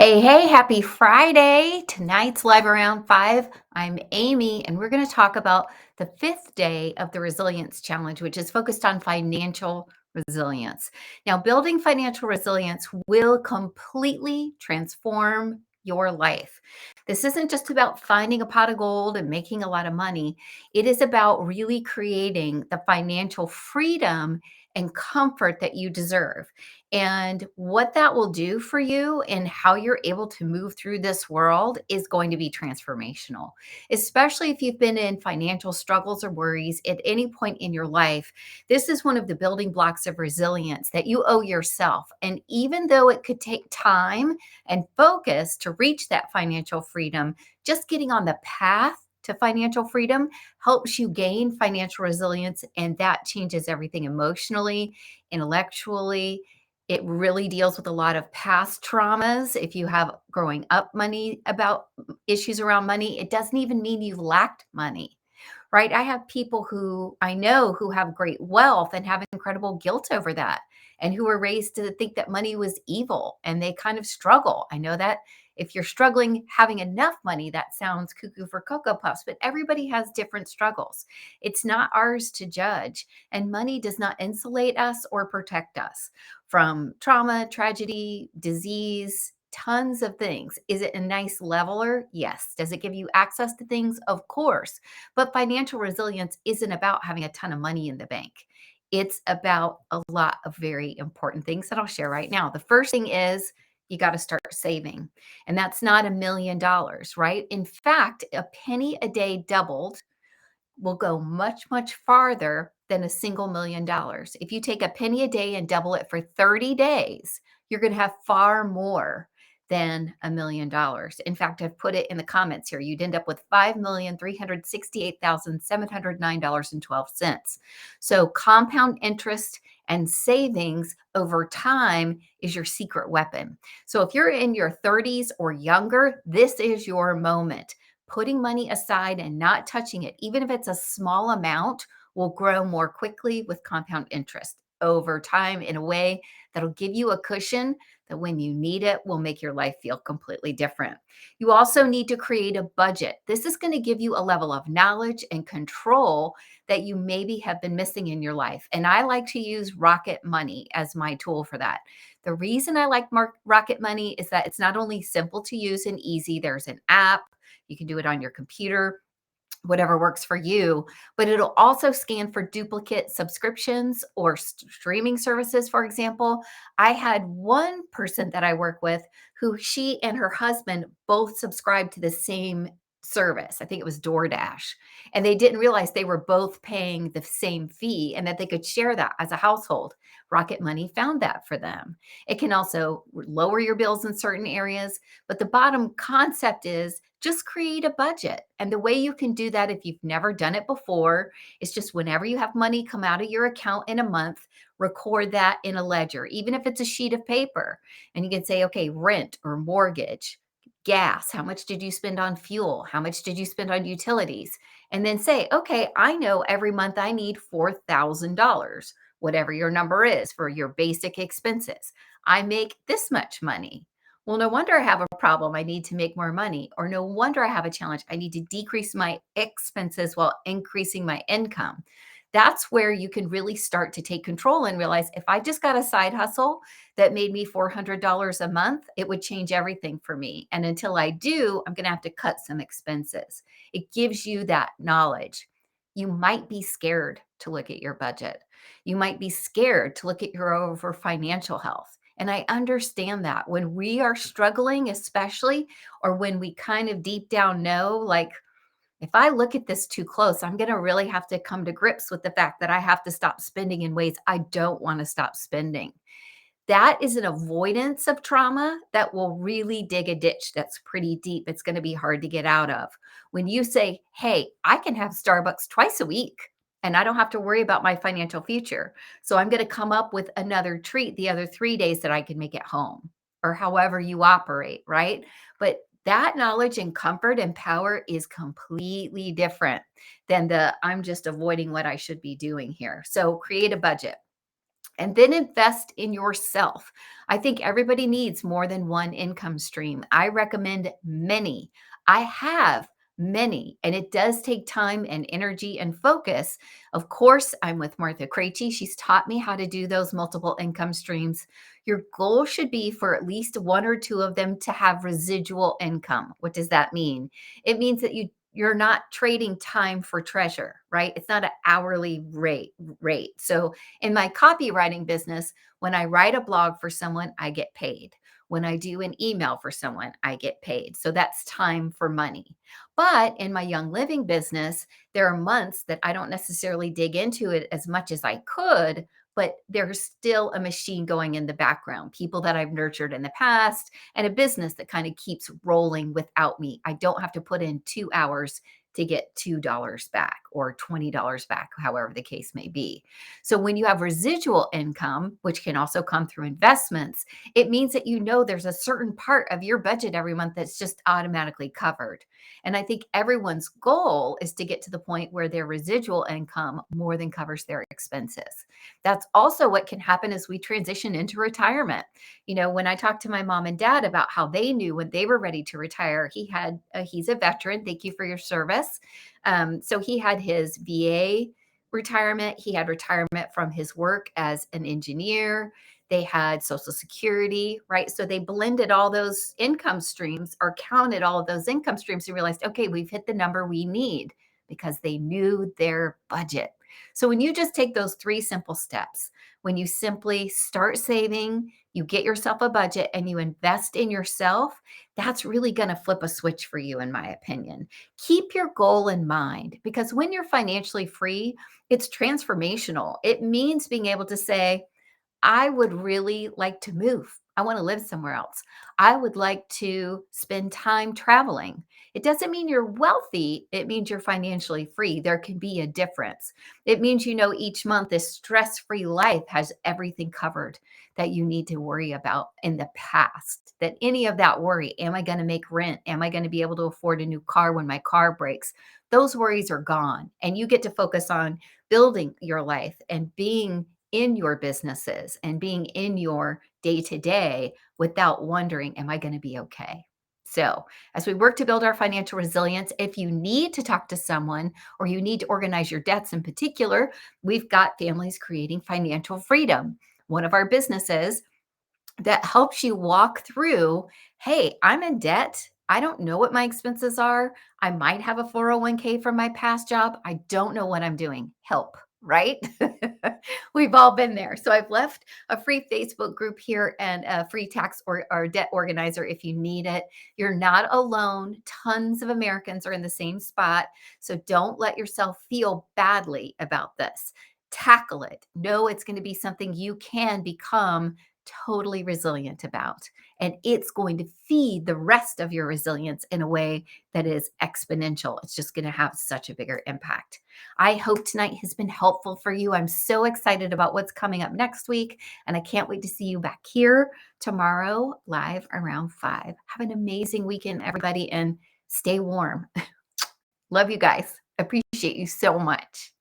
Hey, happy Friday. Tonight's Live Around 5. I'm Amy, and we're going to talk about the fifth day of the Resilience Challenge, which is focused on financial resilience. Now, building financial resilience will completely transform your life. This isn't just about finding a pot of gold and making a lot of money, it is about really creating the financial freedom and comfort that you deserve. And what that will do for you and how you're able to move through this world is going to be transformational, especially if you've been in financial struggles or worries at any point in your life. This is one of the building blocks of resilience that you owe yourself. And even though it could take time and focus to reach that financial freedom, just getting on the path to financial freedom helps you gain financial resilience. And that changes everything emotionally, intellectually. It really deals with a lot of past traumas. If you have growing up money about issues around money, it doesn't even mean you've lacked money, right? I have people who I know who have great wealth and have incredible guilt over that, and who were raised to think that money was evil and they kind of struggle. I know that if you're struggling having enough money, that sounds cuckoo for Cocoa Puffs, but everybody has different struggles. It's not ours to judge, and money does not insulate us or protect us from trauma, tragedy, disease, tons of things. Is it a nice leveler? Yes. Does it give you access to things? Of course. But financial resilience isn't about having a ton of money in the bank. It's about a lot of very important things that I'll share right now. The first thing is you got to start saving. And that's not $1 million, right? In fact, a penny a day doubled will go much, much farther than a single $1 million. If you take a penny a day and double it for 30 days, you're going to have far more than $1 million. In fact, I've put it in the comments here. You'd end up with $5,368,709.12. So compound interest and savings over time is your secret weapon. So if you're in your 30s or younger, this is your moment. Putting money aside and not touching it, even if it's a small amount, will grow more quickly with compound interest over time in a way that'll give you a cushion that when you need it will make your life feel completely different. You also need to create a budget. This is going to give you a level of knowledge and control that you maybe have been missing in your life. And I like to use Rocket Money as my tool for that. The reason I like Rocket Money is that it's not only simple to use and easy, there's an app. You can do it on your computer, whatever works for you, but it'll also scan for duplicate subscriptions or streaming services. For example, I had one person that I work with who she and her husband both subscribed to the same service. I think it was DoorDash. And they didn't realize they were both paying the same fee and that they could share that as a household. Rocket Money found that for them. It can also lower your bills in certain areas, but the bottom concept is just create a budget. And the way you can do that if you've never done it before is just whenever you have money come out of your account in a month, record that in a ledger, even if it's a sheet of paper. And you can say, okay, rent or mortgage, gas, how much did you spend on fuel? How much did you spend on utilities? And then say, okay, I know every month I need $4,000, whatever your number is for your basic expenses. I make this much money. Well, no wonder I have a problem. I need to make more money. Or no wonder I have a challenge. I need to decrease my expenses while increasing my income. That's where you can really start to take control and realize if I just got a side hustle that made me $400 a month, it would change everything for me. And until I do, I'm going to have to cut some expenses. It gives you that knowledge. You might be scared to look at your budget. You might be scared to look at your over financial health. And I understand that when we are struggling, especially, or when we kind of deep down know, like, if I look at this too close, I'm going to really have to come to grips with the fact that I have to stop spending in ways I don't want to stop spending. That is an avoidance of trauma that will really dig a ditch that's pretty deep. It's going to be hard to get out of. When you say, hey, I can have Starbucks twice a week and I don't have to worry about my financial future. So I'm going to come up with another treat the other 3 days that I can make at home or however you operate, right? But that knowledge and comfort and power is completely different than the I'm just avoiding what I should be doing here. So create a budget. And then invest in yourself. I think everybody needs more than one income stream. I recommend many. I have many, and it does take time and energy and focus. Of course, I'm with Martha Krejci. She's taught me how to do those multiple income streams. Your goal should be for at least one or two of them to have residual income. What does that mean? It means that you're not trading time for treasure, right? It's not an hourly rate. So in my copywriting business, when I write a blog for someone, I get paid. When I do an email for someone, I get paid. So that's time for money. But in my Young Living business, there are months that I don't necessarily dig into it as much as I could, but there's still a machine going in the background, people that I've nurtured in the past, and a business that kind of keeps rolling without me. I don't have to put in 2 hours to get $2 back or $20 back, however the case may be. So when you have residual income, which can also come through investments, it means that you know there's a certain part of your budget every month that's just automatically covered. And I think everyone's goal is to get to the point where their residual income more than covers their expenses. That's also what can happen as we transition into retirement. You know, when I talked to my mom and dad about how they knew when they were ready to retire, he's a veteran. Thank you for your service. So he had his VA retirement. He had retirement from his work as an engineer. They had Social Security, right? So they blended all those income streams or counted all of those income streams and realized, okay, we've hit the number we need because they knew their budget. So when you just take those three simple steps, when you simply start saving, you get yourself a budget and you invest in yourself, that's really going to flip a switch for you, in my opinion. Keep your goal in mind because when you're financially free, it's transformational. It means being able to say, I would really like to move. I want to live somewhere else. I would like to spend time traveling. It doesn't mean you're wealthy. It means you're financially free. There can be a difference. It means you know each month this stress free life has everything covered that you need to worry about in the past. That any of that worry, am I going to make rent? Am I going to be able to afford a new car when my car breaks? Those worries are gone. And you get to focus on building your life and being in your businesses and being in your day to day without wondering, am I going to be okay? So, as we work to build our financial resilience, if you need to talk to someone or you need to organize your debts in particular, we've got Families Creating Financial Freedom, one of our businesses that helps you walk through, hey, I'm in debt. I don't know what my expenses are. I might have a 401k from my past job. I don't know what I'm doing. Help, right? We've all been there. So I've left a free Facebook group here and a free tax or debt organizer if you need it. You're not alone. Tons of Americans are in the same spot. So don't let yourself feel badly about this. Tackle it. Know it's going to be something you can become totally resilient about. And it's going to feed the rest of your resilience in a way that is exponential. It's just going to have such a bigger impact. I hope tonight has been helpful for you. I'm so excited about what's coming up next week. And I can't wait to see you back here tomorrow, live around 5. Have an amazing weekend, everybody, and stay warm. Love you guys. Appreciate you so much.